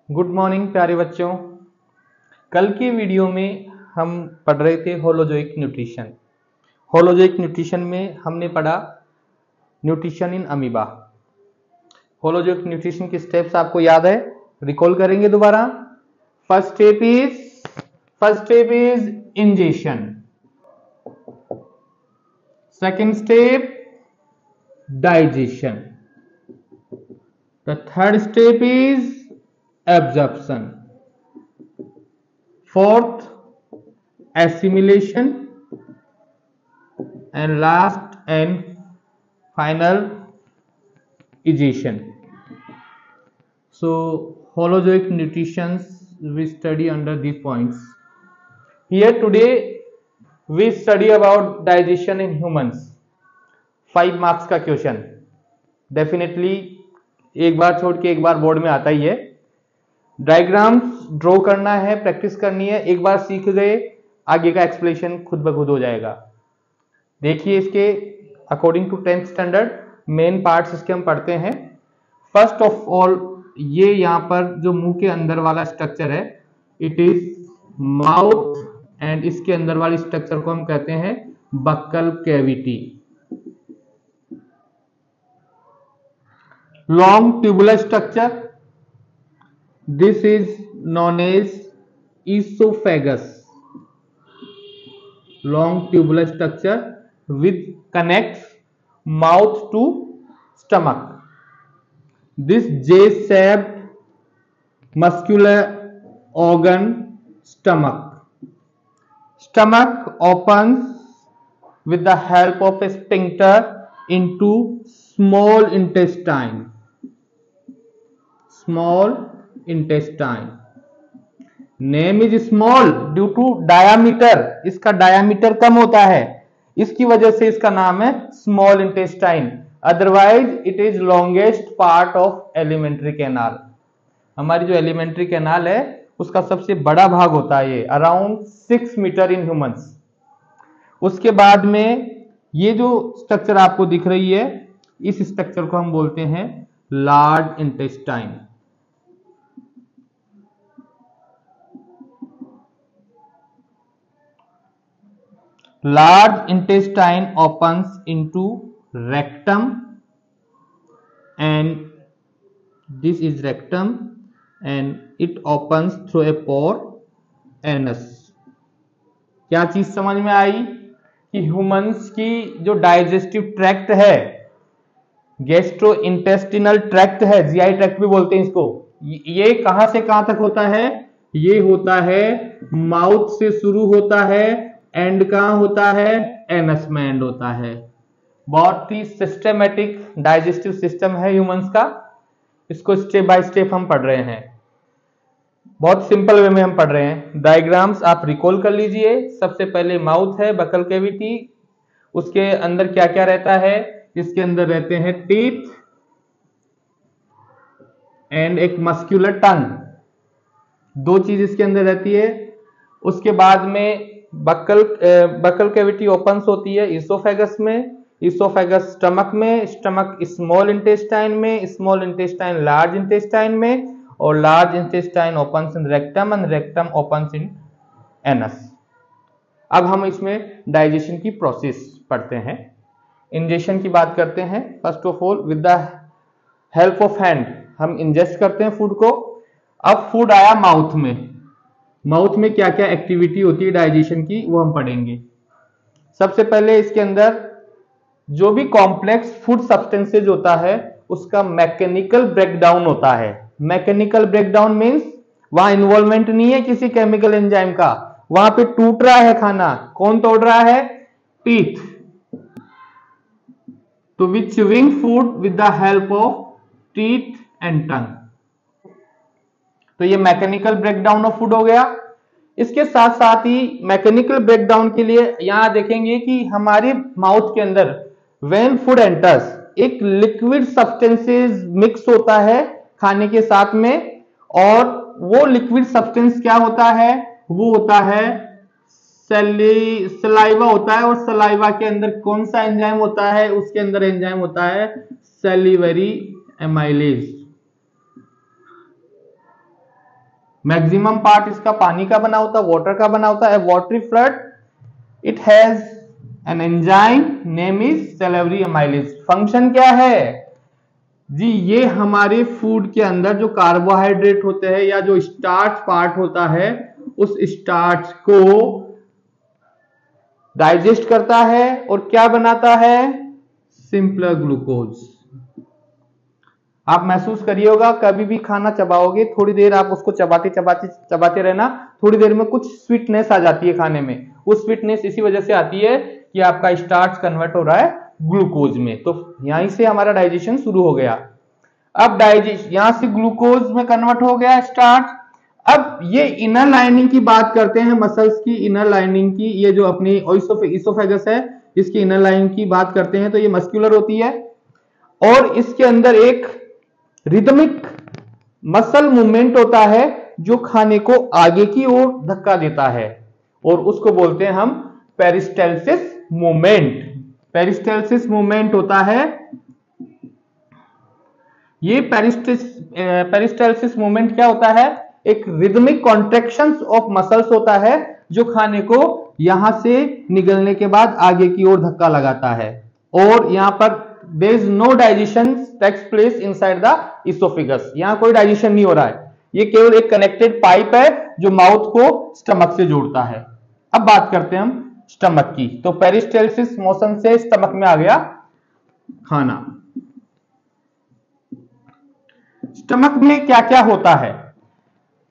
Good morning प्यारे बच्चों। कल की वीडियो में हम पढ़ रहे थे होलोजोइक न्यूट्रिशन। होलोजोइक न्यूट्रिशन में हमने पढ़ा nutrition in amoeba. Holozoic nutrition की स्टेप्स आपको याद है? रिकॉल करेंगे दोबारा। First step is ingestion. Second step digestion. The third step is absorption. Fourth, assimilation, and last and final, egestion. So holozoic nutrition we study under these points. Here today we study about digestion in humans. 5 marks का question definitely एक बार छोड़ के एक बार board में आता ही है। Diagrams draw करना है, प्रैक्टिस करनी है। एक बार सीख गए आगे का एक्सप्लेनेशन खुद ब खुद हो जाएगा। देखिए इसके according to 10th standard main parts इसके हम पढ़ते हैं। फर्स्ट ऑफ ऑल ये यहाँ पर जो मुंह के अंदर वाला स्ट्रक्चर है इट इज माउथ, एंड इसके अंदर वाली स्ट्रक्चर को हम कहते हैं buccal cavity. Long tubular structure, this is known as esophagus. Long tubular structure which connects mouth to stomach. This J-shaped muscular organ, stomach. Stomach opens with the help of a sphincter into small intestine. Small intestine. Name is small due to diameter. इसका diameter कम होता है, इसकी वजह से इसका नाम है small intestine. Otherwise it is longest part of alimentary canal. हमारी जो एलिमेंट्री कैनाल है उसका सबसे बड़ा भाग होता है ये, अराउंड 6 मीटर इन ह्यूमंस। उसके बाद में ये जो स्ट्रक्चर आपको दिख रही है इस स्ट्रक्चर को हम बोलते हैं large intestine. Large intestine opens into rectum, and this is rectum, and it opens through a pore, anus. क्या चीज समझ में आई कि ह्यूमंस की जो डाइजेस्टिव ट्रैक्ट है, गैस्ट्रो इंटेस्टिनल ट्रैक्ट है, जीआई ट्रैक्ट भी बोलते हैं इसको, ये कहां से कहां तक होता है? ये होता है माउथ से शुरू होता है, एंड कहां होता है? एनस में एंड होता है। बहुत ही सिस्टमेटिक डाइजेस्टिव सिस्टम है ह्यूमंस का। इसको स्टेप बाय स्टेप हम पढ़ रहे हैं, बहुत सिंपल वे में हम पढ़ रहे हैं। डायग्राम्स आप रिकॉल कर लीजिए। सबसे पहले माउथ है, बकल कैविटी, उसके अंदर क्या क्या रहता है? इसके अंदर रहते हैं टीथ एंड एक मस्क्यूलर टंग, दो चीज इसके अंदर रहती है। उसके बाद में बकल कैविटी ओपन्स होती है इसोफेगस में, इसोफेगस स्टमक में, स्टमक स्मॉल इंटेस्टाइन में, स्मॉल इंटेस्टाइन लार्ज इंटेस्टाइन में, और large intestine opens in rectum and rectum opens in anus. अब हम इसमें डाइजेशन की प्रोसेस पढ़ते हैं। इंजेशन की बात करते हैं। First of all with the help of hand हम इंजेस्ट करते हैं फूड को। अब फूड आया माउथ में, माउथ में क्या क्या एक्टिविटी होती है डाइजेशन की वो हम पढ़ेंगे। सबसे पहले इसके अंदर जो भी कॉम्प्लेक्स फूड सब्सटेंसेज होता है उसका मैकेनिकल ब्रेकडाउन होता है। मैकेनिकल ब्रेकडाउन मींस वहां इन्वॉल्वमेंट नहीं है किसी केमिकल एंजाइम का, वहां पे टूट रहा है खाना। कौन तोड़ रहा है? टीथ। तो we chewing food with the help of teeth and tongue. तो ये मैकेनिकल ब्रेकडाउन ऑफ फूड हो गया। इसके साथ साथ ही मैकेनिकल ब्रेकडाउन के लिए यहां देखेंगे कि हमारे माउथ के अंदर व्हेन फूड एंटर्स एक लिक्विड सब्सटेंसेस मिक्स होता है खाने के साथ में, और वो लिक्विड सब्सटेंस क्या होता है? वो होता है सलाइवा होता है। और सलाइवा के अंदर कौन सा एंजाइम होता है? उसके अंदर एंजाइम होता है सैलिवरी एमाइलेज। मैक्सिमम पार्ट इसका पानी का बना होता है, वाटर का बना होता है। Watery flood, it has an enzyme name is salivary amylase. Function क्या है जी, ये हमारे फूड के अंदर जो कार्बोहाइड्रेट होते हैं या जो स्टार्च पार्ट होता है, उस स्टार्च को डाइजेस्ट करता है और क्या बनाता है, सिंपलर ग्लूकोज। आप महसूस करिए होगा, कभी भी खाना चबाओगे, थोड़ी देर आप उसको चबाते चबाते चबाते रहना, थोड़ी देर में कुछ स्वीटनेस आ जाती है खाने में। वो स्वीटनेस इसी वजह से आती है कि आपका स्टार्च कन्वर्ट हो रहा है ग्लूकोज में। तो यहीं से हमारा डाइजेशन शुरू हो गया। अब डाइजेशन यहां से ग्लूकोज में कन्वर्ट हो गया स्टार्च। अब ये इनर लाइनिंग की बात करते हैं, मसल्स की इनर लाइनिंग की, ये जो अपनी इसोफेगस है इसकी इनर लाइनिंग की बात करते हैं, तो ये मस्कुलर होती है और इसके अंदर एक रिदमिक मसल मूवमेंट होता है जो खाने को आगे की ओर धक्का देता है और उसको बोलते हैं हम पेरिस्टाल्सिस मूवमेंट। पेरिस्टाल्सिस मूवमेंट होता है, ये पेरिस्टाल्सिस मूवमेंट क्या होता है, एक रिदमिक कॉन्ट्रैक्शंस ऑफ मसल्स होता है जो खाने को यहां से निगलने के बाद आगे की ओर धक्का लगाता है। और यहां पर there is no digestion takes place inside the esophagus, यहां कोई डाइजेशन नहीं हो रहा है, ये केवल एक कनेक्टेड पाइप है जो माउथ को स्टमक से जोड़ता है। अब बात करते हैं हम स्टमक की, तो पेरिस्टाल्सिस मोशन से स्टमक में आ गया खाना। स्टमक में क्या क्या होता है,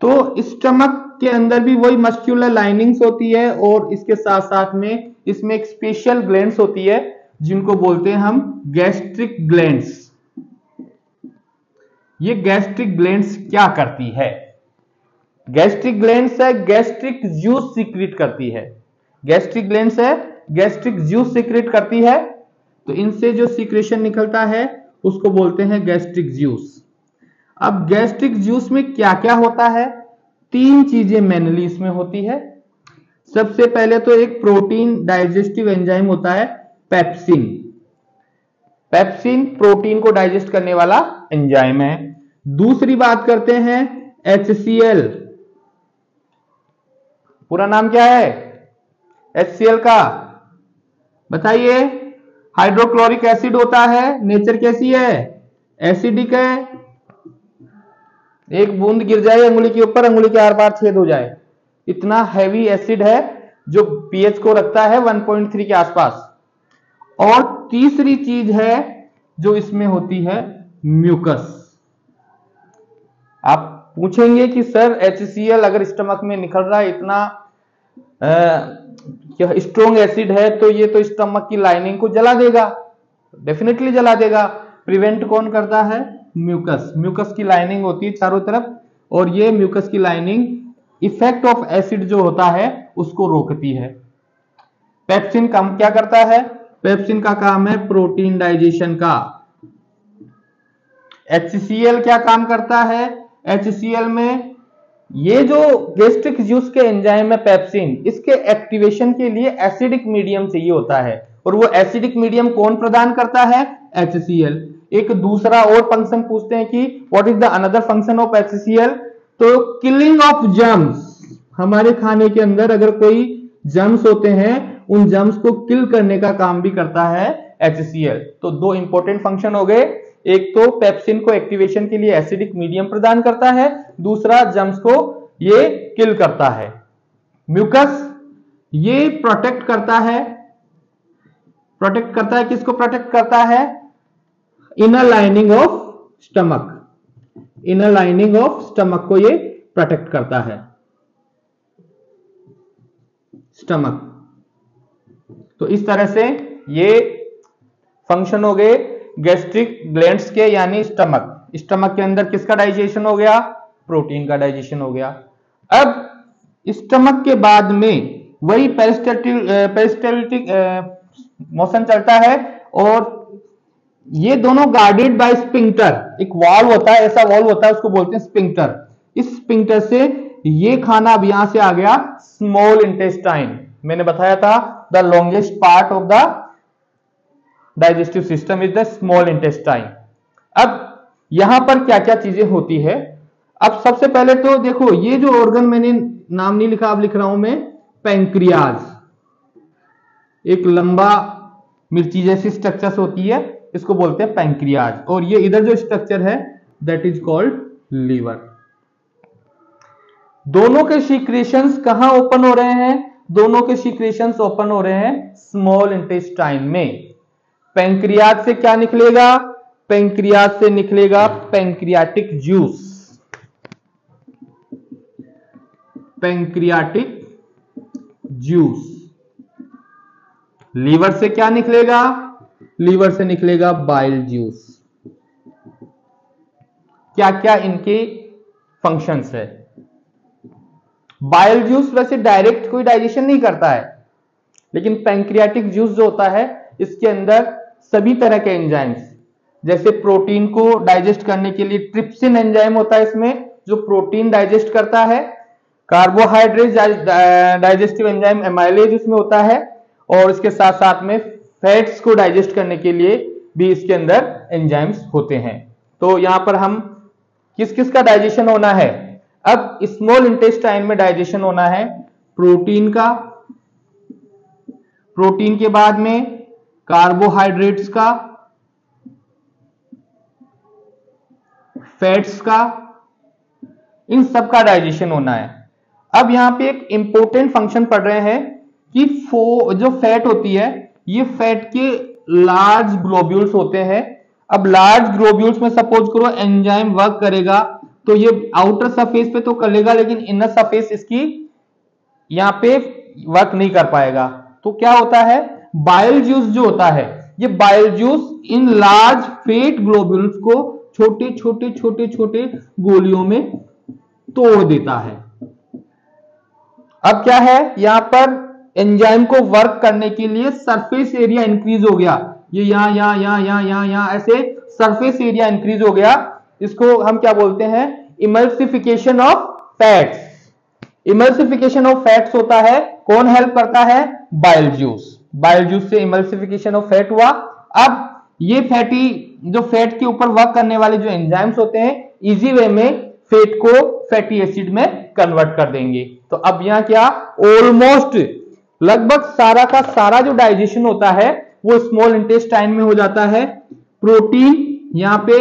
तो स्टमक के अंदर भी वही मस्क्यूलर लाइनिंग्स होती है और इसके साथ साथ में इसमें एक स्पेशल ग्लैंड्स होती है जिनको बोलते हैं हम गैस्ट्रिक ग्लैंड्स। ये गैस्ट्रिक ग्लैंड्स क्या करती है, गैस्ट्रिक ग्लैंड्स है गैस्ट्रिक जूस सीक्रेट करती है। गैस्ट्रिक ग्लैंड्स है गैस्ट्रिक जूस सीक्रेट करती है, तो इनसे जो सीक्रेशन निकलता है उसको बोलते हैं गैस्ट्रिक जूस। अब गैस्ट्रिक जूस में क्या क्या होता है, तीन चीजें मेनली इसमें होती है। सबसे पहले तो एक प्रोटीन डाइजेस्टिव एंजाइम होता है पेप्सिन। पेप्सिन प्रोटीन को डाइजेस्ट करने वाला एंजाइम है। दूसरी बात करते हैं HCl, पूरा नाम क्या है HCl का, बताइए। हाइड्रोक्लोरिक एसिड होता है, नेचर कैसी है, एसिडिक है। एक बूंद गिर जाए अंगुली के ऊपर, अंगुली के आर पार छेद हो जाए, इतना हैवी एसिड है जो pH को रखता है 1.3 के आसपास। और तीसरी चीज है जो इसमें होती है म्यूकस। आप पूछेंगे कि सर HCl अगर स्टमक में निकल रहा है, इतना स्ट्रॉन्ग एसिड है, तो ये तो स्टमक की लाइनिंग को जला देगा, डेफिनेटली जला देगा। प्रिवेंट कौन करता है, म्यूकस। म्यूकस की लाइनिंग होती है चारों तरफ और ये म्यूकस की लाइनिंग इफेक्ट ऑफ एसिड जो होता है उसको रोकती है। पेप्सिन काम क्या करता है, पेप्सिन का काम है प्रोटीन डाइजेशन का। HCl क्या काम करता है, HCl में ये जो गैस्ट्रिक जूस के एंजाइम है पेप्सिन, इसके एक्टिवेशन के लिए एसिडिक मीडियम चाहिए होता है और वो एसिडिक मीडियम कौन प्रदान करता है, HCl। एक दूसरा और फंक्शन पूछते हैं कि what is the another function of HCl, तो किलिंग ऑफ जर्म्स। हमारे खाने के अंदर अगर कोई जर्म्स होते हैं, उन जर्म्स को किल करने का काम भी करता है HCl। तो दो इंपॉर्टेंट फंक्शन हो गए, एक तो पेप्सिन को एक्टिवेशन के लिए एसिडिक मीडियम प्रदान करता है, दूसरा जर्म्स को ये किल करता है। म्यूकस ये प्रोटेक्ट करता है, किसको प्रोटेक्ट करता है, inner lining of stomach. Inner lining of stomach को ये प्रोटेक्ट करता है, स्टमक। तो इस तरह से ये फंक्शन हो गए गैस्ट्रिक ग्लैंड्स के, यानी स्टमक। स्टमक के अंदर किसका डाइजेशन हो गया, प्रोटीन का डाइजेशन हो गया। अब स्टमक के बाद में वही पेरिस्टाल्टिक मोशन चलता है और ये दोनों गार्डेड बाय स्फिंक्टर। एक वॉल्व होता है, ऐसा वॉल्व होता है, उसको बोलते हैं स्फिंक्टर। इस स्फिंक्टर से ये खाना अब यहां से आ गया स्मॉल इंटेस्टाइन। मैंने बताया था the longest part of the digestive system is the small intestine. अब यहां पर क्या क्या चीजें होती है, अब सबसे पहले तो देखो, ये जो ऑर्गन मैंने नाम नहीं लिखा, अब लिख रहा हूं मैं, पैंक्रियाज। एक लंबा मिर्ची जैसी स्ट्रक्चर होती है, इसको बोलते हैं पैंक्रियाज। और ये इधर जो स्ट्रक्चर है दैट इज कॉल्ड लीवर। दोनों के सीक्रेशंस कहां ओपन हो रहे हैं? दोनों के सीक्रेशंस ओपन हो रहे हैं स्मॉल इंटेस्टाइन में। पैंक्रियाज से क्या निकलेगा? पैंक्रियाज से निकलेगा pancreatic juice. Pancreatic juice. Liver से क्या निकलेगा? लीवर से निकलेगा बाइल जूस। क्या क्या इनके फंक्शंस है? बाइल जूस वैसे डायरेक्ट कोई डाइजेशन नहीं करता है, लेकिन पैंक्रियाटिक जूस जो होता है इसके अंदर सभी तरह के एंजाइम्स, जैसे प्रोटीन को डाइजेस्ट करने के लिए ट्रिप्सिन एंजाइम होता है इसमें, जो प्रोटीन डाइजेस्ट करता है। कार्बोहाइड्रेट डाइजेस्टिव एंजाइम एमाइलेज इसमें होता है, और इसके साथ साथ में फैट्स को डाइजेस्ट करने के लिए भी इसके अंदर एंजाइम्स होते हैं। तो यहां पर हम किस किस का डाइजेशन होना है? अब स्मॉल इंटेस्टाइन में डाइजेशन होना है प्रोटीन का, प्रोटीन के बाद में कार्बोहाइड्रेट्स का, फैट्स का, इन सब का डाइजेशन होना है। अब यहां पे एक इंपॉर्टेंट फंक्शन पढ़ रहे हैं कि जो फैट होती है, ये फैट के लार्ज ग्लोब्यूल्स होते हैं। अब लार्ज ग्लोब्यूल्स में सपोज करो एंजाइम वर्क करेगा, तो ये आउटर सरफेस पे तो करेगा, लेकिन इनर सरफेस इसकी यहां पे वर्क नहीं कर पाएगा। तो क्या होता है? बाइल जूस जो होता है, ये bile juice in large fat globules को छोटे छोटे छोटे छोटे गोलियों में तोड़ देता है। अब क्या है, यहां पर एंजाइम को वर्क करने के लिए सरफेस एरिया इंक्रीज हो गया। ये यहां ऐसे सरफेस एरिया इंक्रीज हो गया। इसको हम क्या बोलते हैं? Emulsification of fats. Emulsification of fats होता है, कौन हेल्प करता है? Bile juice. बाइल जूस से इमल्सिफिकेशन ऑफ फैट हुआ। अब ये जो फैट के ऊपर वर्क करने वाले जो एंजाइम्स होते हैं, इजी वे में फैट को फैटी एसिड में कन्वर्ट कर देंगे। तो अब यहां क्या, ऑलमोस्ट लगभग सारा का सारा जो डाइजेशन होता है वो स्मॉल इंटेस्टाइन में हो जाता है। प्रोटीन यहां पे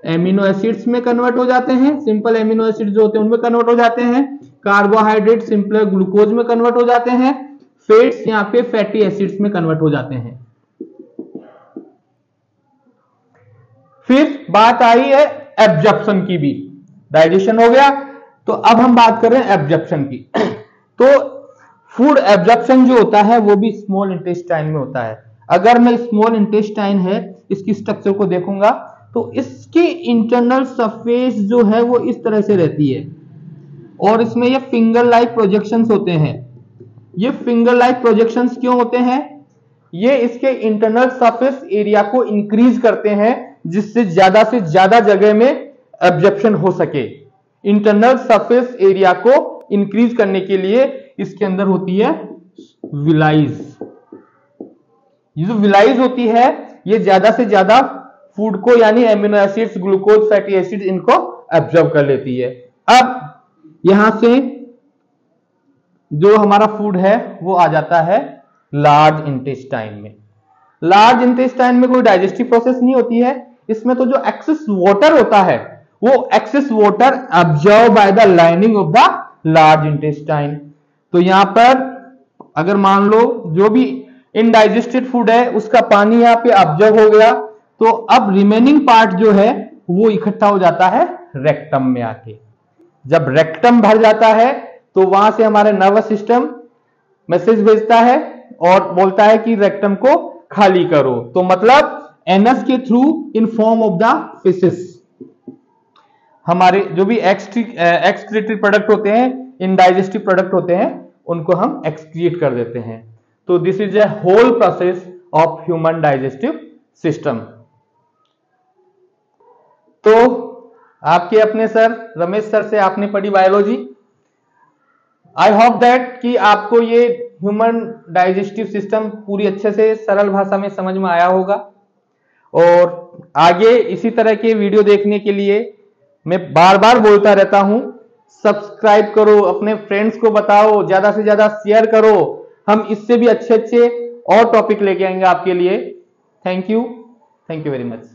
एमिनो एसिड्स में कन्वर्ट हो जाते हैं, सिंपल एमिनो एसिड्स जो होते हैं उनमें कन्वर्ट हो जाते हैं। कार्बोहाइड्रेट सिंपल ग्लूकोज में कन्वर्ट हो जाते हैं। फैट्स यहां पे फैटी एसिड्स में कन्वर्ट हो जाते हैं। फिर बात आई है एब्जॉर्प्शन की भी। डाइजेशन हो गया, तो अब हम बात कर रहे हैं एब्जॉर्प्शन की। तो फूड एब्जॉर्प्शन जो होता है वो भी स्मॉल इंटेस्टाइन में होता है। अगर मैं स्मॉल इंटेस्टाइन है इसकी स्ट्रक्चर को देखूंगा, तो इसकी इंटरनल सरफेस जो है वो इस तरह से रहती है, और इसमें ये फिंगर लाइक प्रोजेक्शंस होते हैं। ये फिंगर लाइक प्रोजेक्शंस क्यों होते हैं? ये इसके इंटरनल सरफेस एरिया को इंक्रीज करते हैं, जिससे से ज्यादा जगह में एब्जॉर्प्शन हो सके। इंटरनल सरफेस एरिया को इंक्रीज करने के लिए इसके अंदर होती है विलाइज। ये जो विलाइज होती है, ये ज्यादा से ज्यादा फूड को, यानी amino acids, glucose, fatty acid, इनको एब्जॉर्ब कर लेती है। अब यहां से जो हमारा फूड है वो आ जाता है लार्ज इंटेस्टाइन में। लार्ज इंटेस्टाइन में कोई डाइजेस्टिव प्रोसेस नहीं होती है। इसमें तो जो एक्सेस वाटर होता है वो excess water absorb by the lining of the large intestine. तो यहां पर अगर मान लो जो भी इनडाइजेस्टेड फूड है उसका पानी यहां पे ऑब्जर्व हो गया, तो अब रिमेनिंग पार्ट जो है वो इकट्ठा हो जाता है रेक्टम में आके। जब रेक्टम भर जाता है तो वहां से हमारे नर्वस सिस्टम मैसेज भेजता है और बोलता है कि रेक्टम को खाली करो। तो मतलब एनस के through in form of the faces हमारे जो भी एक्सक्रीटरी प्रोडक्ट होते हैं, इनडाइजेस्टिव प्रोडक्ट होते हैं, उनको हम एक्सक्रीट कर देते हैं। तो this is a whole process of human digestive system. तो आपके अपने सर रमेश सर से आपने पढ़ी बायोलॉजी। आई होप दैट कि आपको ये ह्यूमन डाइजेस्टिव सिस्टम पूरी अच्छे से सरल भाषा में समझ में आया होगा। और आगे इसी तरह के वीडियो देखने के लिए मैं बार बार बोलता रहता हूं, सब्सक्राइब करो, अपने फ्रेंड्स को बताओ, ज्यादा से ज्यादा शेयर करो। हम इससे भी अच्छे अच्छे और टॉपिक लेके आएंगे आपके लिए। Thank you very much.